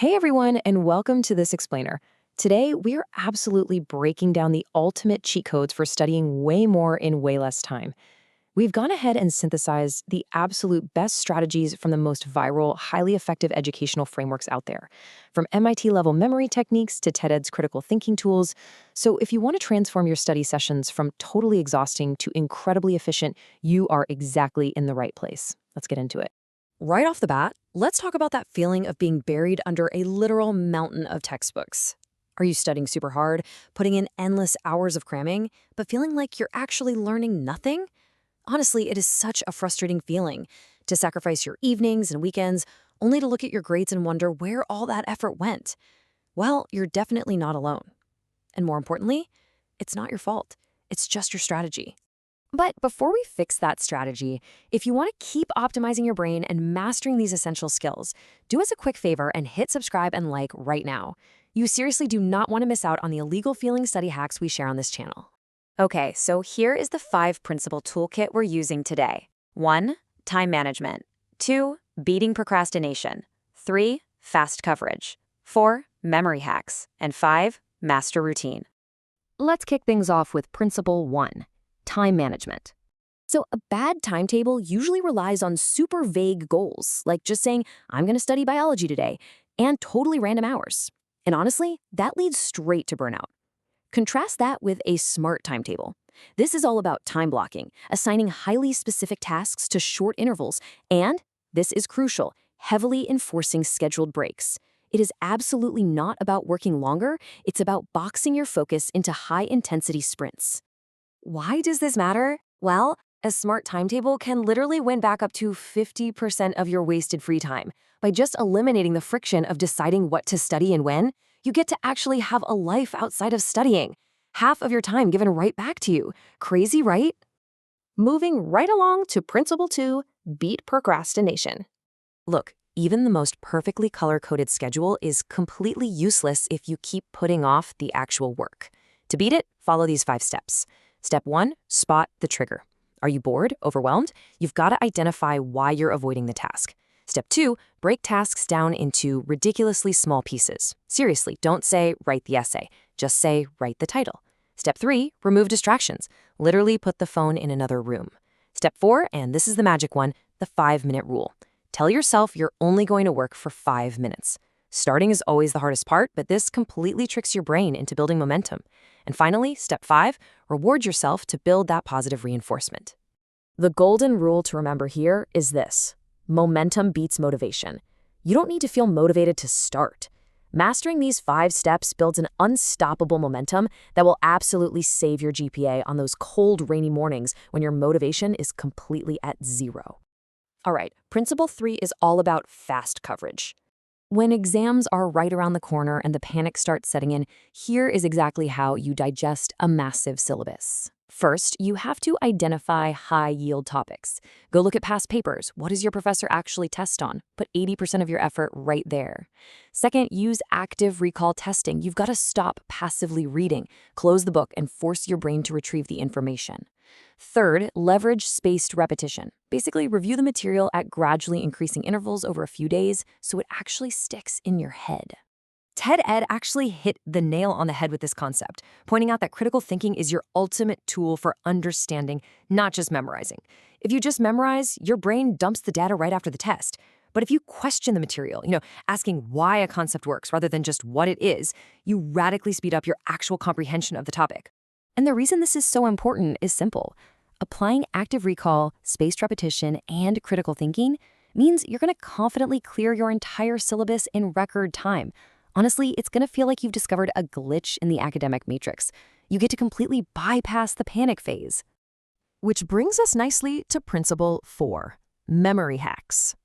Hey everyone, and welcome to This Explainer. Today, we're absolutely breaking down the ultimate cheat codes for studying way more in way less time. We've gone ahead and synthesized the absolute best strategies from the most viral, highly effective educational frameworks out there, from MIT-level memory techniques to TED-Ed's critical thinking tools. So if you want to transform your study sessions from totally exhausting to incredibly efficient, you are exactly in the right place. Let's get into it. Right off the bat, let's talk about that feeling of being buried under a literal mountain of textbooks. Are you studying super hard, putting in endless hours of cramming, but feeling like you're actually learning nothing? Honestly, it is such a frustrating feeling to sacrifice your evenings and weekends only to look at your grades and wonder where all that effort went. Well, you're definitely not alone. And more importantly, it's not your fault. It's just your strategy. But before we fix that strategy, if you want to keep optimizing your brain and mastering these essential skills, do us a quick favor and hit subscribe and like right now. You seriously do not want to miss out on the illegal feeling study hacks we share on this channel. Okay, so here is the 5-principle toolkit we're using today. 1. Time management. 2. Beating procrastination. 3. Fast coverage. 4. Memory hacks. And 5. Master routine. Let's kick things off with Principle 1. Time management. So a bad timetable usually relies on super vague goals, like just saying, I'm going to study biology today, and totally random hours. And honestly, that leads straight to burnout. Contrast that with a smart timetable. This is all about time blocking, assigning highly specific tasks to short intervals, and, this is crucial, heavily enforcing scheduled breaks. It is absolutely not about working longer, it's about boxing your focus into high-intensity sprints. Why does this matter? Well, a smart timetable can literally win back up to 50% of your wasted free time. By just eliminating the friction of deciding what to study and when, you get to actually have a life outside of studying. Half of your time given right back to you. Crazy, right? Moving right along to Principle 2, beat procrastination. Look, even the most perfectly color-coded schedule is completely useless if you keep putting off the actual work. To beat it, follow these 5 steps. Step 1, spot the trigger. Are you bored, overwhelmed? You've got to identify why you're avoiding the task. Step 2, break tasks down into ridiculously small pieces. Seriously, don't say, write the essay. Just say, write the title. Step 3, remove distractions. Literally put the phone in another room. Step 4, and this is the magic one, the 5-minute rule. Tell yourself you're only going to work for 5 minutes. Starting is always the hardest part, but this completely tricks your brain into building momentum. And finally, step 5, reward yourself to build that positive reinforcement. The golden rule to remember here is this: momentum beats motivation. You don't need to feel motivated to start. Mastering these 5 steps builds an unstoppable momentum that will absolutely save your GPA on those cold, rainy mornings when your motivation is completely at 0. All right, Principle 3 is all about fast coverage. When exams are right around the corner and the panic starts setting in, here is exactly how you digest a massive syllabus. First, you have to identify high-yield topics. Go look at past papers. What does your professor actually test on? Put 80% of your effort right there. Second, use active recall testing. You've got to stop passively reading, close the book, and force your brain to retrieve the information. Third, leverage spaced repetition. Basically, review the material at gradually increasing intervals over a few days so it actually sticks in your head. TED-Ed actually hit the nail on the head with this concept, pointing out that critical thinking is your ultimate tool for understanding, not just memorizing. If you just memorize, your brain dumps the data right after the test. But if you question the material, asking why a concept works rather than just what it is, you radically speed up your actual comprehension of the topic. And the reason this is so important is simple. Applying active recall, spaced repetition, and critical thinking means you're going to confidently clear your entire syllabus in record time. Honestly, it's going to feel like you've discovered a glitch in the academic matrix. You get to completely bypass the panic phase. Which brings us nicely to Principle 4, memory hacks.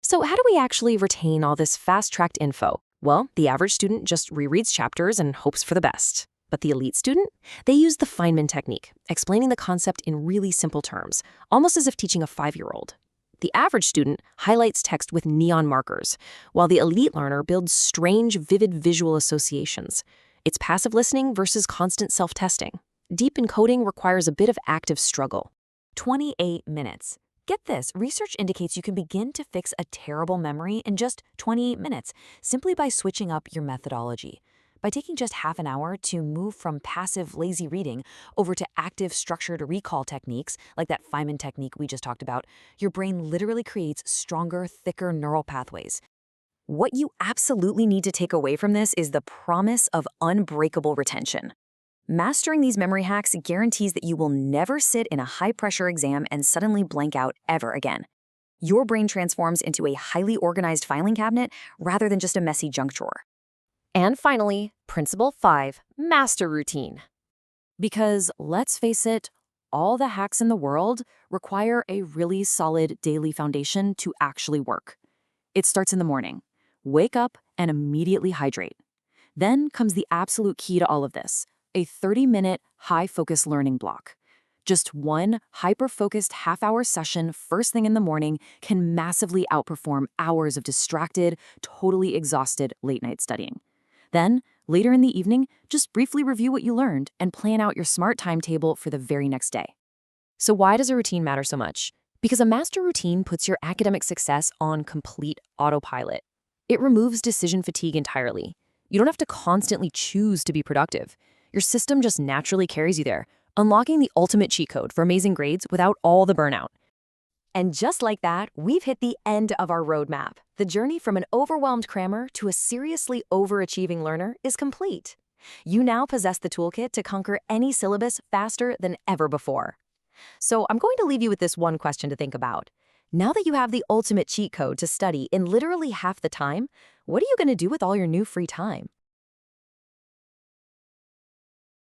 So how do we actually retain all this fast-tracked info? Well, the average student just rereads chapters and hopes for the best. But the elite student? They use the Feynman technique, explaining the concept in really simple terms, almost as if teaching a 5-year-old. The average student highlights text with neon markers, while the elite learner builds strange, vivid visual associations. It's passive listening versus constant self-testing. Deep encoding requires a bit of active struggle. 28 minutes. Get this, research indicates you can begin to fix a terrible memory in just 28 minutes simply by switching up your methodology. By taking just half an hour to move from passive, lazy reading over to active, structured recall techniques, like that Feynman technique we just talked about, your brain literally creates stronger, thicker neural pathways. What you absolutely need to take away from this is the promise of unbreakable retention. Mastering these memory hacks guarantees that you will never sit in a high-pressure exam and suddenly blank out ever again. Your brain transforms into a highly organized filing cabinet rather than just a messy junk drawer. And finally, Principle 5, Master Routine. Because let's face it, all the hacks in the world require a really solid daily foundation to actually work. It starts in the morning. Wake up and immediately hydrate. Then comes the absolute key to all of this, a 30-minute high-focus learning block. Just one hyper-focused half-hour session first thing in the morning can massively outperform hours of distracted, totally exhausted late-night studying. Then, later in the evening, just briefly review what you learned and plan out your smart timetable for the very next day. So why does a routine matter so much? Because a master routine puts your academic success on complete autopilot. It removes decision fatigue entirely. You don't have to constantly choose to be productive. Your system just naturally carries you there, unlocking the ultimate cheat code for amazing grades without all the burnout. And just like that, we've hit the end of our roadmap. The journey from an overwhelmed crammer to a seriously overachieving learner is complete. You now possess the toolkit to conquer any syllabus faster than ever before. So I'm going to leave you with this one question to think about. Now that you have the ultimate cheat code to study in literally half the time, what are you going to do with all your new free time?